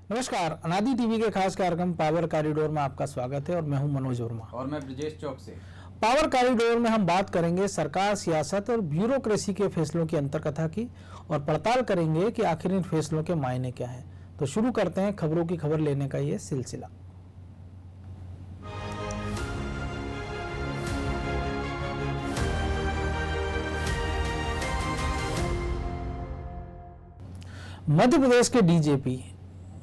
नमस्कार, अनादि टीवी के खास कार्यक्रम पावर कॉरिडोर में आपका स्वागत है और मैं हूं मनोज वर्मा। और मैं ब्रजेश चौक से। पावर कॉरिडोर में हम बात करेंगे सरकार, सियासत और ब्यूरोक्रेसी के फैसलों की अंतर्कथा की और पड़ताल करेंगे कि आखिर इन फैसलों के मायने क्या हैं। तो शुरू करते हैं खबरों की खबर लेने का ये सिलसिला। मध्य प्रदेश के डीजीपी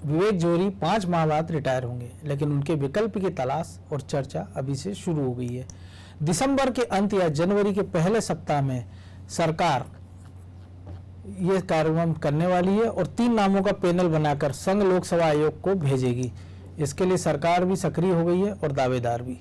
विवेक जोहरी 5 माह बाद रिटायर होंगे, लेकिन उनके विकल्प की तलाश और चर्चा अभी से शुरू हो गई है। दिसंबर के अंत या जनवरी के पहले सप्ताह में सरकार ये कार्यक्रम करने वाली है और 3 नामों का पैनल बनाकर संघ लोकसेवा आयोग को भेजेगी। इसके लिए सरकार भी सक्रिय हो गई है और दावेदार भी।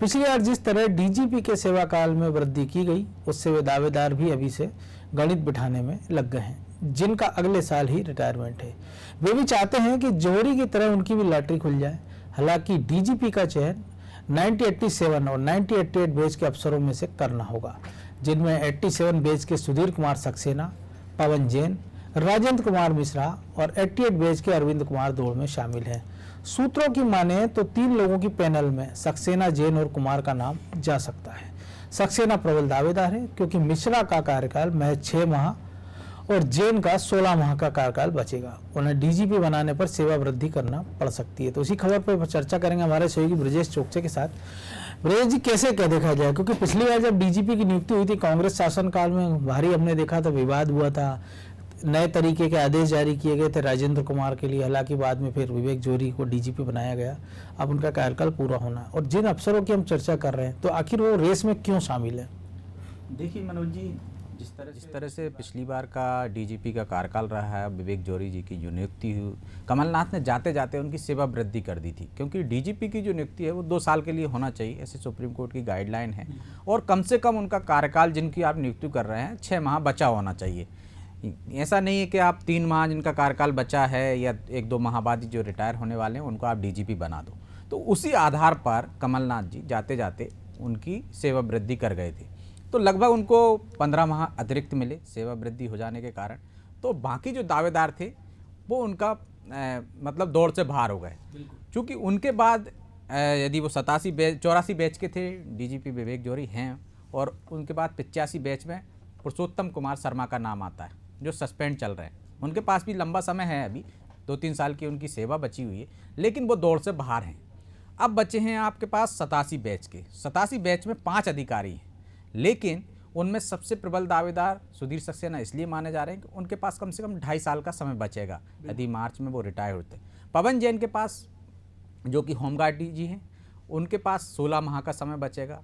पिछली बार जिस तरह डीजीपी के सेवा काल में वृद्धि की गई, उससे वे दावेदार भी अभी से गणित बिठाने में लग गए हैं, जिनका अगले साल ही रिटायरमेंट है। वे भी चाहते हैं कि जोहरी की तरह उनकी भी लॉटरी खुल जाए। हालांकि डीजीपी का चयन 1987 और 1988 बैच के अफसरों में से करना होगा, जिनमें 87 बैच के सुधीर कुमार सक्सेना, पवन जैन, राजेंद्र कुमार मिश्रा और 88 बैच के अरविंद कुमार दौड़ में शामिल हैं। सूत्रों की माने तो 3 लोगों की पैनल में सक्सेना, जैन और कुमार का नाम जा सकता है। सक्सेना प्रबल दावेदार है क्योंकि मिश्रा का कार्यकाल महज 6 माह और जैन का 16 माह का कार्यकाल बचेगा। उन्हें डीजीपी बनाने पर सेवा वृद्धि करना पड़ सकती है। तो इसी खबर पर चर्चा करेंगे हमारे सहयोगी ब्रजेश चौकसे के साथ। ब्रजेश जी, कैसे क्या देखा जाए, क्योंकि पिछली बार जब डीजीपी की नियुक्ति हुई थी कांग्रेस शासनकाल में भारी हमने देखा था, विवाद हुआ था, नए तरीके के आदेश जारी किए गए थे राजेंद्र कुमार के लिए। हालांकि बाद में फिर विवेक जोहरी को डीजीपी बनाया गया। अब उनका कार्यकाल पूरा होना है और जिन अफसरों की हम चर्चा कर रहे हैं, तो आखिर वो रेस में क्यों शामिल है? देखिए मनोज जी, जिस तरह से पिछली बार का डीजीपी का कार्यकाल रहा है, विवेक जोहरी जी की जो नियुक्ति हुई, कमलनाथ ने जाते जाते उनकी सेवा वृद्धि कर दी थी, क्योंकि डीजीपी की जो नियुक्ति है वो 2 साल के लिए होना चाहिए, ऐसे सुप्रीम कोर्ट की गाइडलाइन है। और कम से कम उनका कार्यकाल जिनकी आप नियुक्ति कर रहे हैं 6 माह बचा होना चाहिए। ऐसा नहीं है कि आप 3 माह जिनका कार्यकाल बचा है या 1-2 माह बाद जो रिटायर होने वाले हैं उनको आप डीजीपी बना दो। तो उसी आधार पर कमलनाथ जी जाते जाते उनकी सेवा वृद्धि कर गए थे। तो लगभग उनको 15 माह अतिरिक्त मिले सेवा वृद्धि हो जाने के कारण। तो बाकी जो दावेदार थे वो उनका मतलब दौड़ से बाहर हो गए, क्योंकि उनके बाद यदि वो 84 बैच के थे डीजीपी विवेक जोहरी हैं, और उनके बाद 85 बैच में पुरुषोत्तम कुमार शर्मा का नाम आता है जो सस्पेंड चल रहे हैं। उनके पास भी लंबा समय है, अभी 2-3 साल की उनकी सेवा बची हुई है, लेकिन वो दौड़ से बाहर हैं। अब बचे हैं आपके पास 87 बैच के। 87 बैच में 5 अधिकारी हैं, लेकिन उनमें सबसे प्रबल दावेदार सुधीर सक्सेना इसलिए माने जा रहे हैं कि उनके पास कम से कम 2.5 साल का समय बचेगा यदि मार्च में वो रिटायर होते। पवन जैन के पास, जो कि होमगार्ड डीजी हैं, उनके पास 16 माह का समय बचेगा।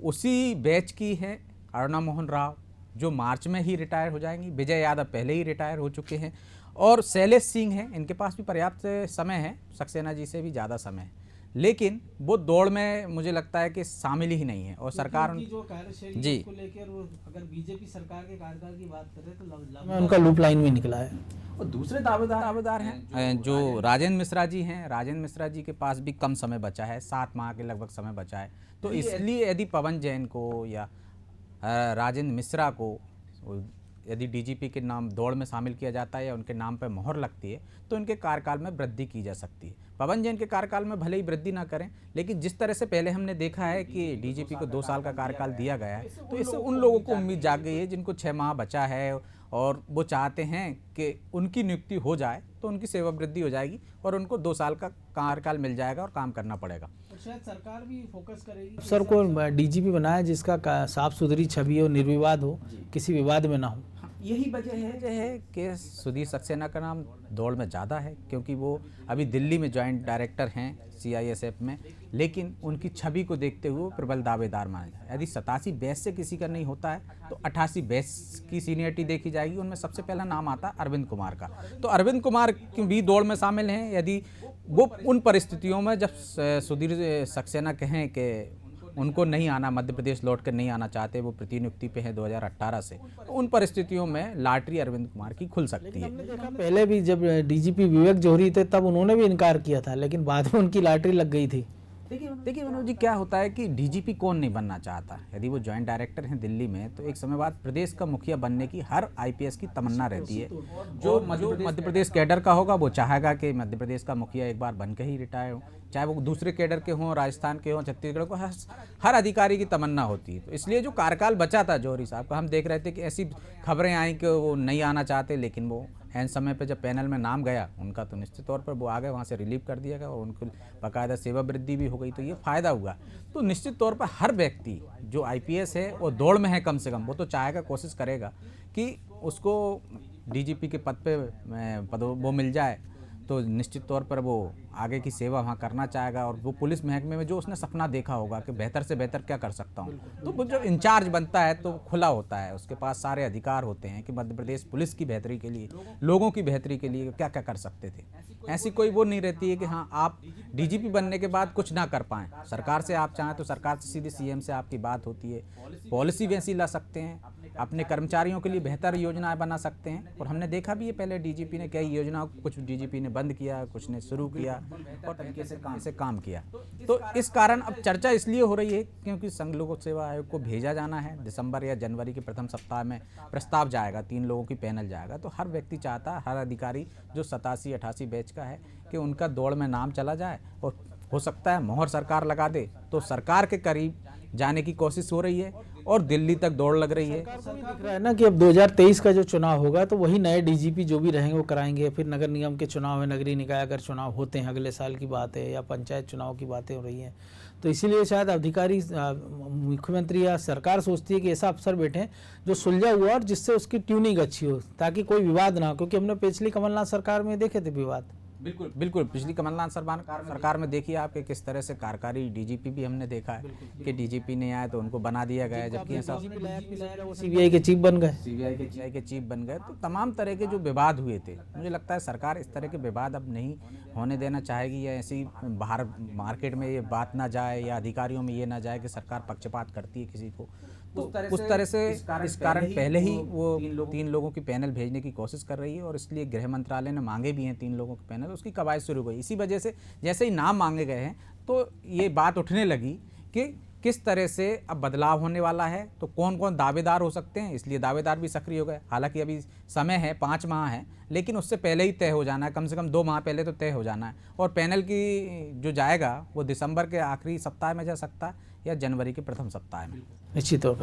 उसी बैच की है अरुणा मोहन राव, जो मार्च में ही रिटायर हो जाएंगी। विजय यादव पहले ही रिटायर हो चुके हैं, और शैलेश सिंह हैं, इनके पास भी पर्याप्त समय है, सक्सेना जी से भी ज़्यादा समय है, लेकिन वो दौड़ में मुझे लगता है कि शामिल ही नहीं है। और सरकार उनकी जो कार्यशैली जी को लेकर वो अगर बीजेपी सरकार के कार्यकाल की बात करें तो उनका लूप लाइन में निकला है। और दूसरे दावेदार हैं जो राजेंद्र मिश्रा जी हैं। राजेंद्र मिश्रा जी के पास भी कम समय बचा है, 7 माह के लगभग समय बचा है। तो इसलिए यदि पवन जैन को या राजेंद्र मिश्रा को यदि डीजीपी के नाम दौड़ में शामिल किया जाता है या उनके नाम पर मोहर लगती है, तो उनके कार्यकाल में वृद्धि की जा सकती है। पवन जैन के कार्यकाल में भले ही वृद्धि ना करें, लेकिन जिस तरह से पहले हमने देखा है कि डीजीपी को 2 साल का कार्यकाल दिया गया है, तो इससे उन लोगों को उम्मीद जाग गई है जिनको 6 माह बचा है और वो चाहते हैं कि उनकी नियुक्ति हो जाए, तो उनकी सेवा वृद्धि हो जाएगी और उनको 2 साल का कार्यकाल मिल जाएगा और काम करना पड़ेगा। शायद सरकार भी फोकस करेगी अफसर को डीजीपी बनाया जिसका साफ सुथरी छवि हो, निर्विवाद हो, किसी विवाद में ना हो। यही वजह है कि सुधीर सक्सेना का नाम दौड़ में ज़्यादा है, क्योंकि वो अभी दिल्ली में जॉइंट डायरेक्टर हैं CISF में, लेकिन उनकी छवि को देखते हुए प्रबल दावेदार माने जाए। यदि 87 बैच से किसी का नहीं होता है तो 88 बैच की सीनियरिटी देखी जाएगी। उनमें सबसे पहला नाम आता है अरविंद कुमार का। तो अरविंद कुमार भी दौड़ में शामिल हैं। यदि वो उन परिस्थितियों में जब सुधीर सक्सेना कहें कि उनको नहीं आना, मध्य प्रदेश लौट कर नहीं आना चाहते, वो प्रतिनियुक्ति पे है 2018 से, तो उन परिस्थितियों में लॉटरी अरविंद कुमार की खुल सकती है। पहले भी जब डीजीपी विवेक जोहरी थे तब उन्होंने भी इनकार किया था, लेकिन बाद में उनकी लॉटरी लग गई थी। देखिए मनोज जी, क्या होता है कि डीजीपी कौन नहीं बनना चाहता। यदि वो जॉइंट डायरेक्टर हैं दिल्ली में, तो एक समय बाद प्रदेश का मुखिया बनने की हर आईपीएस की तमन्ना रहती है। जो मध्य प्रदेश कैडर का होगा वो चाहेगा कि मध्य प्रदेश का मुखिया एक बार बन के ही रिटायर हो, चाहे वो दूसरे कैडर के हों, राजस्थान के हों, छत्तीसगढ़ को, हर अधिकारी की तमन्ना होती है। तो इसलिए जो कार्यकाल बचा था जौहरी साहब का, हम देख रहे थे कि ऐसी खबरें आई कि वो नहीं आना चाहते, लेकिन वो एन समय पे जब पैनल में नाम गया उनका, तो निश्चित तौर पर वो आ गए, वहाँ से रिलीव कर दिया गया और उनको बाकायदा सेवा वृद्धि भी हो गई, तो ये फ़ायदा हुआ। तो निश्चित तौर पर हर व्यक्ति जो आईपीएस है वो दौड़ में है, कम से कम वो तो चाहेगा, कोशिश करेगा कि उसको डीजीपी के पद पे वो मिल जाए, तो निश्चित तौर पर वो आगे की सेवा वहाँ करना चाहेगा। और वो पुलिस महकमे में जो उसने सपना देखा होगा कि बेहतर से बेहतर क्या कर सकता हूँ, तो वो जो इंचार्ज बनता है तो खुला होता है, उसके पास सारे अधिकार होते हैं कि मध्य प्रदेश पुलिस की बेहतरी के लिए, लोगों की बेहतरी के लिए क्या क्या कर सकते थे। ऐसी कोई वो नहीं रहती है कि हाँ आप डीजीपी बनने के बाद कुछ ना कर पाएँ। सरकार से आप चाहें तो सरकार से सीधे सीएम से आपकी बात होती है, पॉलिसी वैसी ला सकते हैं, अपने कर्मचारियों के लिए बेहतर योजनाएं बना सकते हैं। और हमने देखा भी है पहले डीजीपी ने कई योजनाओं, कुछ डीजीपी ने बंद किया, कुछ ने शुरू किया और तरीके से काम किया। तो इस कारण अब चर्चा इसलिए हो रही है क्योंकि संघ लोक सेवा आयोग को भेजा जाना है। दिसंबर या जनवरी के प्रथम सप्ताह में प्रस्ताव जाएगा, 3 लोगों की पैनल जाएगा। तो हर व्यक्ति चाहता है, हर अधिकारी जो 87-88 बैच का है, कि उनका दौड़ में नाम चला जाए और हो सकता है मोहर सरकार लगा दे तो सरकार के करीब जाने की कोशिश हो रही है और दिल्ली तक दौड़ लग रही है। दिख रहा है ना कि अब 2023 का जो चुनाव होगा तो वही नए डीजीपी जो भी रहेंगे वो कराएंगे। फिर नगर निगम के चुनाव है, नगरीय निकाय अगर चुनाव होते हैं अगले साल की बात है, या पंचायत चुनाव की बातें हो रही हैं, तो इसीलिए शायद अधिकारी, मुख्यमंत्री या सरकार सोचती है कि ऐसा अफसर बैठे जो सुलझा हुआ और जिससे उसकी ट्यूनिंग अच्छी हो, ताकि कोई विवाद ना हो। क्योंकि हमने पिछली कमलनाथ सरकार में देखे थे विवाद। बिल्कुल पिछली कमलनाथ सरकार में देखिए आपके किस तरह से कार्यकारी डीजीपी भी हमने देखा है कि डीजीपी नहीं आए तो उनको बना दिया गया, जबकि ऐसा सीबीआई के चीफ बन गए, सीबीआई के चीफ बन गए। तो तमाम तरह के जो विवाद हुए थे, मुझे लगता है सरकार इस तरह के विवाद अब नहीं होने देना चाहेगी, या ऐसी बाहर मार्केट में ये बात ना जाए या अधिकारियों में ये ना जाए कि सरकार पक्षपात करती है किसी को। तो उस तरह से इस कारण पहले ही वो 3 लोगों की पैनल भेजने की कोशिश कर रही है और इसलिए गृह मंत्रालय ने मांगे भी हैं 3 लोगों की पैनल, उसकी कवायद शुरू हो गई। इसी वजह से जैसे ही नाम मांगे गए हैं तो ये बात उठने लगी कि किस तरह से अब बदलाव होने वाला है, तो कौन कौन दावेदार हो सकते हैं, इसलिए दावेदार भी सक्रिय हो गए। हालांकि अभी समय है, 5 माह है, लेकिन उससे पहले ही तय हो जाना है, कम से कम 2 माह पहले तो तय हो जाना है। और पैनल की जो जाएगा वो दिसंबर के आखिरी सप्ताह में जा सकता है या जनवरी के प्रथम सप्ताह में, निश्चित तौर पर।